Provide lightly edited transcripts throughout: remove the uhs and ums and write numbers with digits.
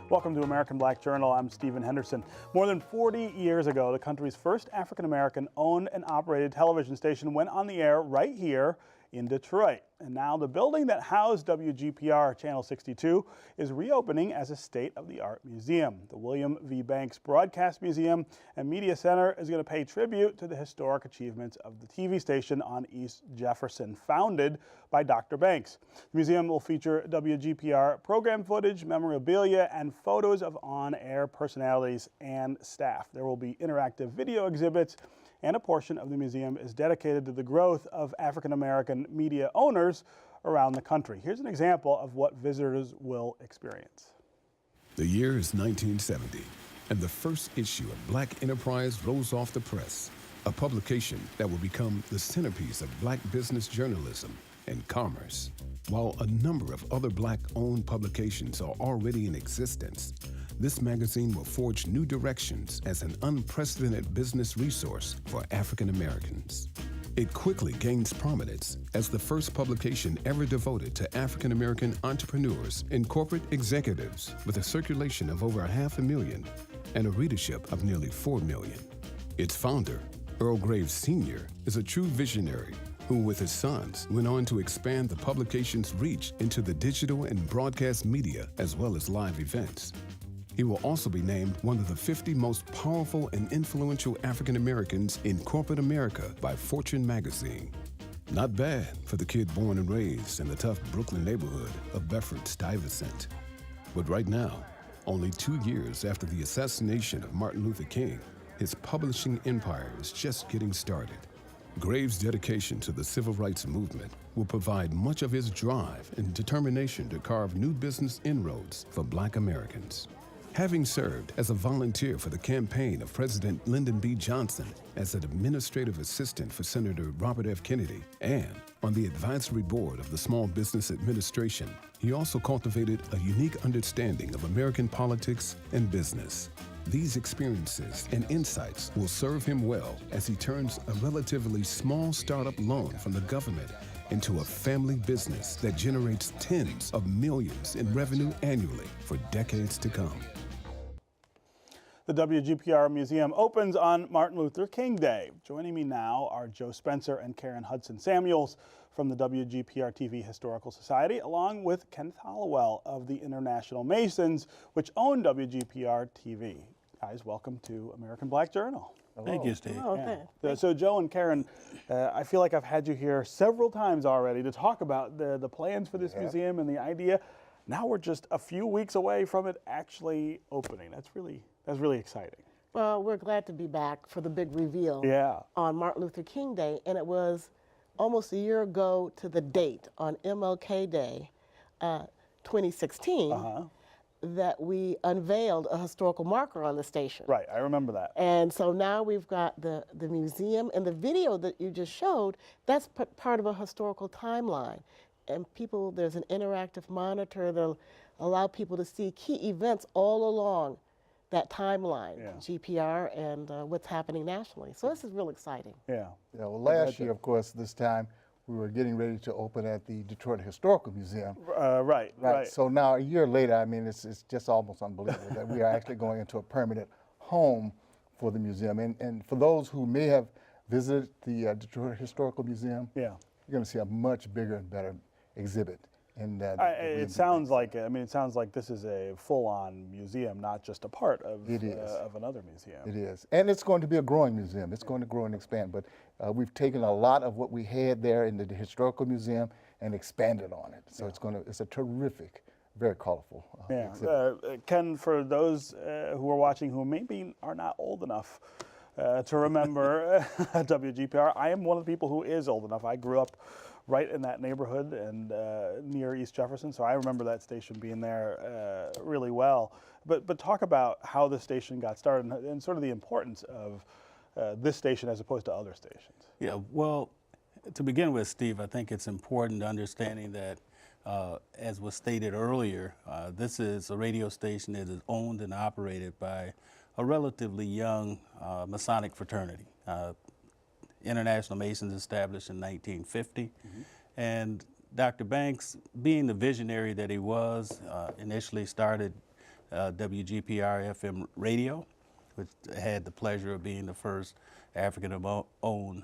Welcome to American Black Journal. I'm Stephen Henderson. More than 40 years ago, the country's first African-American owned and operated television station went on the air right here in Detroit. And now the building that housed WGPR Channel 62 is reopening as a state-of-the-art museum. The William V. Banks Broadcast Museum and Media Center is going to pay tribute to the historic achievements of the TV station on East Jefferson, founded by Dr. Banks. The museum will feature WGPR program footage, memorabilia, and photos of on-air personalities and staff. There will be interactive video exhibits, and a portion of the museum is dedicated to the growth of African-American media owners around the country. Here's an example of what visitors will experience. The year is 1970, and the first issue of Black Enterprise rolls off the press, a publication that will become the centerpiece of Black business journalism and commerce. While a number of other Black-owned publications are already in existence, this magazine will forge new directions as an unprecedented business resource for African Americans. It quickly gains prominence as the first publication ever devoted to African American entrepreneurs and corporate executives, with a circulation of over 500,000 and a readership of nearly 4 million. Its founder, Earl Graves Sr., is a true visionary who, with his sons, went on to expand the publication's reach into the digital and broadcast media as well as live events. He will also be named one of the 50 most powerful and influential African Americans in corporate America by Fortune magazine. Not bad for the kid born and raised in the tough Brooklyn neighborhood of Bedford-Stuyvesant. But right now, only 2 years after the assassination of Martin Luther King, his publishing empire is just getting started. Graves' dedication to the civil rights movement will provide much of his drive and determination to carve new business inroads for Black Americans. Having served as a volunteer for the campaign of President Lyndon B. Johnson as an administrative assistant for Senator Robert F. Kennedy and on the advisory board of the Small Business Administration, he also cultivated a unique understanding of American politics and business. These experiences and insights will serve him well as he turns a relatively small startup loan from the government into a family business that generates tens of millions in revenue annually for decades to come. The WGPR Museum opens on Martin Luther King Day. Joining me now are Joe Spencer and Karen Hudson Samuels from the WGPR-TV Historical Society, along with Kenneth Hollowell of the International Masons, which own WGPR-TV. Guys, welcome to American Black Journal. Hello. Thank you, Steve. Yeah. So Joe and Karen, I feel like I've had you here several times already to talk about the plans for this museum and the idea. Now we're just a few weeks away from it actually opening. That's really exciting. Well, we're glad to be back for the big reveal on Martin Luther King Day, and it was almost a year ago to the date on MLK Day 2016 that we unveiled a historical marker on the station. Right, I remember that. And so now we've got the museum, and the video that you just showed, that's part of a historical timeline. And there's an interactive monitor that'll allow people to see key events all along that timeline, GPR and what's happening nationally. So this is real exciting. Well, last year, of course, this time, we were getting ready to open at the Detroit Historical Museum. Right. So now, a year later, I mean, it's just almost unbelievable that we are actually going into a permanent home for the museum. And for those who may have visited the Detroit Historical Museum, you're going to see a much bigger and better exhibit. And it sounds like this is a full-on museum, not just a part of another museum. It is, and it's going to be a growing museum. It's going to grow and expand. But we've taken a lot of what we had there in the Historical Museum and expanded on it. So it's a terrific, very colorful exhibit. Ken, for those who are watching who maybe are not old enough to remember WGPR, I am one of the people who is old enough. I grew up right in that neighborhood and near East Jefferson, so I remember that station being there really well. But talk about how the station got started and sort of the importance of this station as opposed to other stations. Yeah, well, to begin with, Steve, I think it's important understanding that, as was stated earlier, this is a radio station that is owned and operated by a relatively young Masonic fraternity. International Masons established in 1950. And Dr. Banks, being the visionary that he was, initially started WGPR-FM radio, which had the pleasure of being the first African-American-owned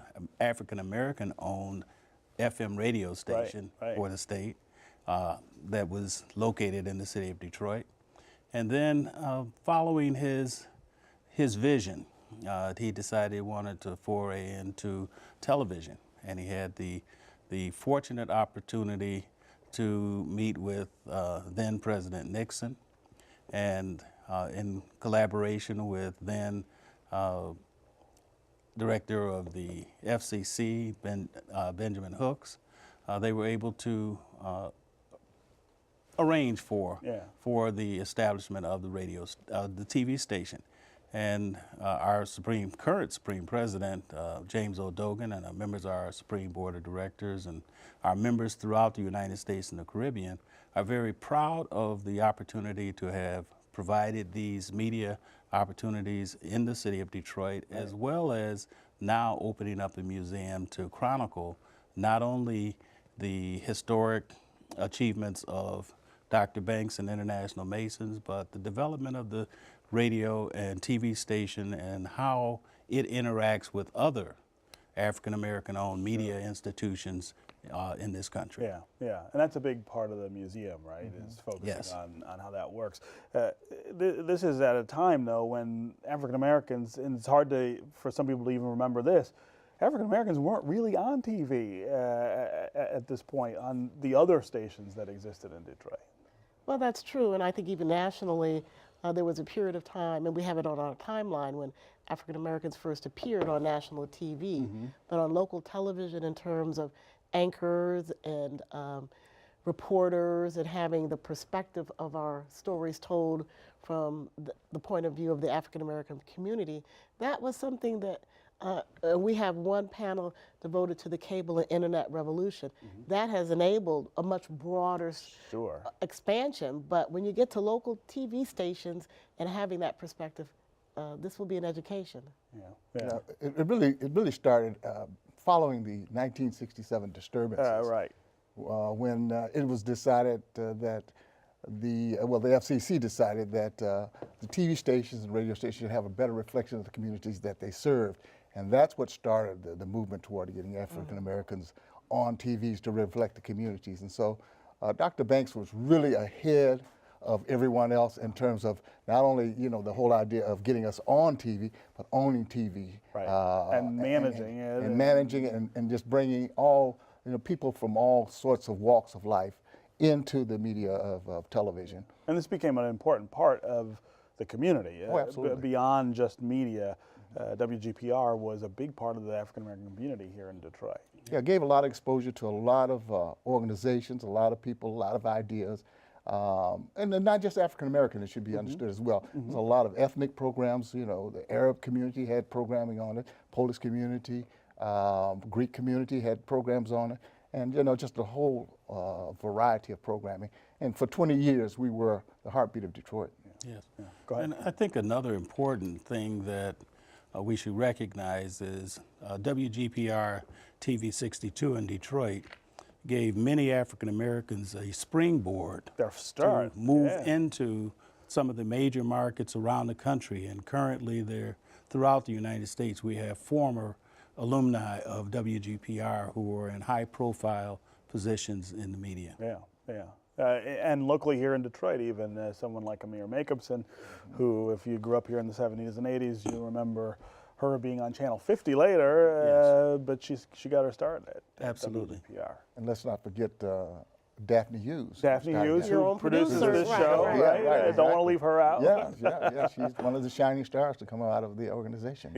FM radio station for the state that was located in the city of Detroit. And then following his vision, he decided he wanted to foray into television, and he had the fortunate opportunity to meet with then President Nixon, and in collaboration with then Director of the FCC, Benjamin Hooks, they were able to arrange for the establishment of the the TV station. And our current Supreme President, James O'Dogan, and our members of our Supreme Board of Directors and our members throughout the United States and the Caribbean are very proud of the opportunity to have provided these media opportunities in the city of Detroit, as well as now opening up a museum to chronicle not only the historic achievements of Dr. Banks and International Masons, but the development of the radio and TV station and how it interacts with other African-American-owned media institutions in this country. Yeah, yeah, and that's a big part of the museum, right? Is focusing on how that works. This is at a time, though, when African-Americans, and it's hard for some people to even remember this, African-Americans weren't really on TV at this point on the other stations that existed in Detroit. Well, that's true, and I think even nationally, there was a period of time, and we have it on our timeline, when African Americans first appeared on national TV, but on local television in terms of anchors and reporters and having the perspective of our stories told from the point of view of the African American community, that was something that we have one panel devoted to the cable and internet revolution. That has enabled a much broader expansion, but when you get to local TV stations and having that perspective, this will be an education. Yeah. It really started following the 1967 disturbances. When it was decided that the FCC decided that the TV stations and radio stations should have a better reflection of the communities that they served. And that's what started the movement toward getting African Americans on TVs to reflect the communities. And so Dr. Banks was really ahead of everyone else in terms of not only, the whole idea of getting us on TV, but owning TV. And managing it. And managing it and just bringing all, people from all sorts of walks of life into the media of television. And this became an important part of the community. Oh, absolutely. Beyond just media. WGPR was a big part of the African American community here in Detroit. Yeah, it gave a lot of exposure to a lot of organizations, a lot of people, a lot of ideas. And then not just African American, it should be understood as well. There's a lot of ethnic programs, the Arab community had programming on it, Polish community, Greek community had programs on it, and just a whole variety of programming. And for 20 years, we were the heartbeat of Detroit. Yes. Go ahead. And I think another important thing that we should recognize is WGPR-TV 62 in Detroit gave many African Americans a springboard to move into some of the major markets around the country. And currently throughout the United States, we have former alumni of WGPR who are in high profile positions in the media. And locally here in Detroit, even someone like Amir Jacobson, who, if you grew up here in the 70s and 80s, you remember her being on Channel 50 later, but she got her start at WGPR. And let's not forget Daphne Hughes. Daphne Hughes, who produces this show, right? Don't want to leave her out. Yeah, she's one of the shining stars to come out of the organization.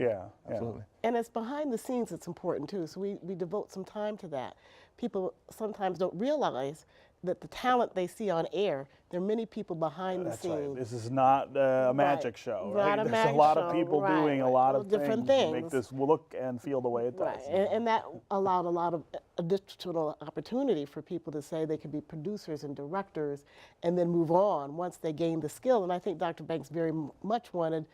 Absolutely. And it's behind the scenes that's important too, so we devote some time to that. People sometimes don't realize that the talent they see on air, there are many people behind the scenes. This is not a magic show, right? There's a lot of people doing a lot of different things to make this look and feel the way it does. And that allowed a lot of additional opportunity for people to say they could be producers and directors and then move on once they gained the skill. And I think Dr. Banks very much wanted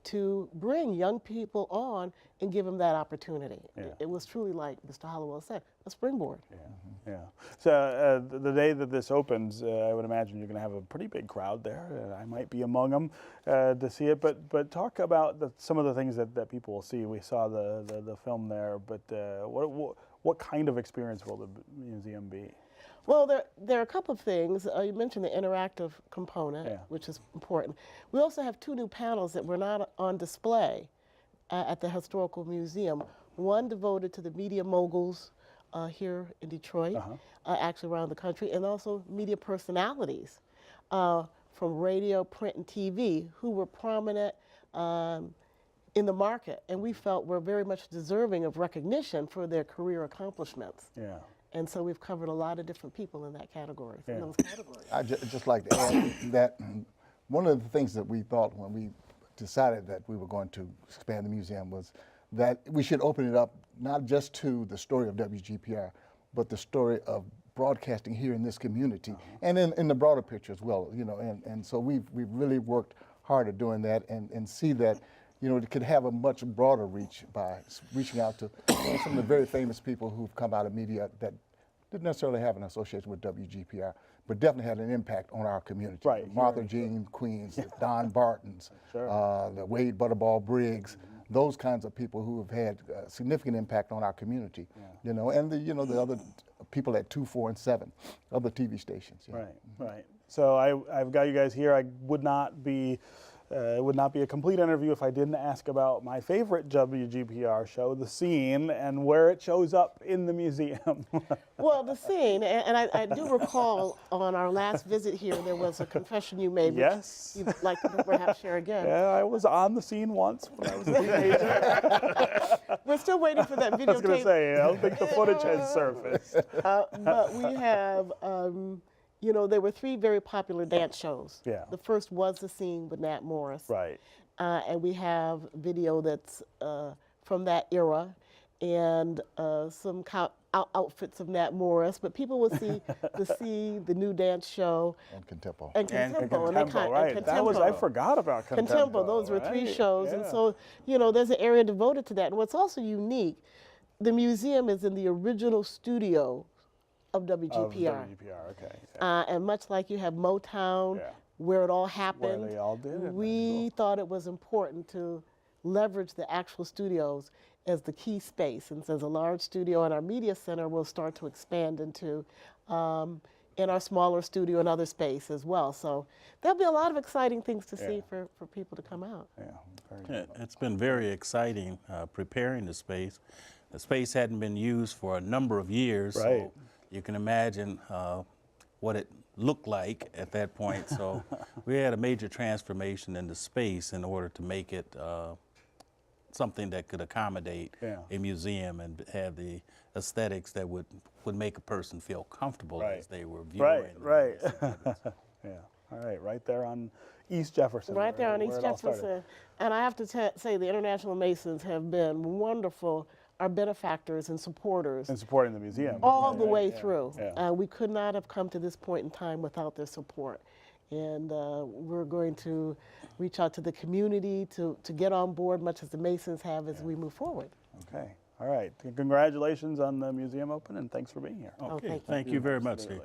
to bring young people on and give them that opportunity. Yeah. It was truly, like Mr. Hollowell said, a springboard. Yeah. So the day that this opens, I would imagine you're going to have a pretty big crowd there. I might be among them to see it. But talk about some of the things that people will see. We saw the film there, but what kind of experience will the museum be? Well, there are a couple of things. You mentioned the interactive component, which is important. We also have 2 new panels that were not on display at the Historical Museum. One devoted to the media moguls here in Detroit, actually around the country, and also media personalities from radio, print, and TV who were prominent in the market, and we felt were very much deserving of recognition for their career accomplishments. Yeah. And so we've covered a lot of different people in that category, in those categories. I'd just like to add that one of the things that we thought when we decided that we were going to expand the museum was that we should open it up not just to the story of WGPR, but the story of broadcasting here in this community and in the broader picture as well. You know, and so we've really worked hard at doing that and see that, you know, it could have a much broader reach by reaching out to some of the very famous people who've come out of media that didn't necessarily have an association with WGPR, but definitely had an impact on our community. Right. Martha Jean Queens, the Don Bartons, the Wade Butterball Briggs, those kinds of people who have had significant impact on our community. You know, and the other people at 2, 4, and 7, other TV stations. Right, right. So I've got you guys here. I would not be. It would not be a complete interview if I didn't ask about my favorite WGPR show, The Scene, and where it shows up in the museum. Well, The Scene, and I do recall on our last visit here, there was a confession you made, Yes. which you'd like to perhaps share again. Yeah, I was on The Scene once when I was a teenager. We're still waiting for that videotape. I was going to say, I don't think the footage has surfaced. But we have, you know, there were 3 very popular dance shows. Yeah. The first was The Scene with Nat Morris. Right. And we have video that's from that era and some outfits of Nat Morris, but people will see the new dance show. And Contempo. And Contempo. Right. And That was, I forgot about Contempo. Contempo, those were 3 shows. And so, you know, there's an area devoted to that. And what's also unique, the museum is in the original studio of WGPR. Okay. And much like you have Motown, where it all happened, Where they all did it. we thought it was important to leverage the actual studios as the key space. And so as a large studio and our media center will start to expand into in our smaller studio and other space as well. So there'll be a lot of exciting things to see for people to come out. It's been very exciting preparing the space. The space hadn't been used for a number of years, so you can imagine what it looked like at that point. So we had a major transformation in the space in order to make it something that could accommodate a museum and have the aesthetics that would make a person feel comfortable as they were viewing. Right. All right, right there on East Jefferson. Right there on East Jefferson. And I have to say the International Masons have been wonderful, our benefactors and supporters. And supporting the museum. All the way through. We could not have come to this point in time without their support. And we're going to reach out to the community to get on board, much as the Masons have, as we move forward. Okay. All right. Congratulations on the museum open, and thanks for being here. Okay. Thank you very much, Steve.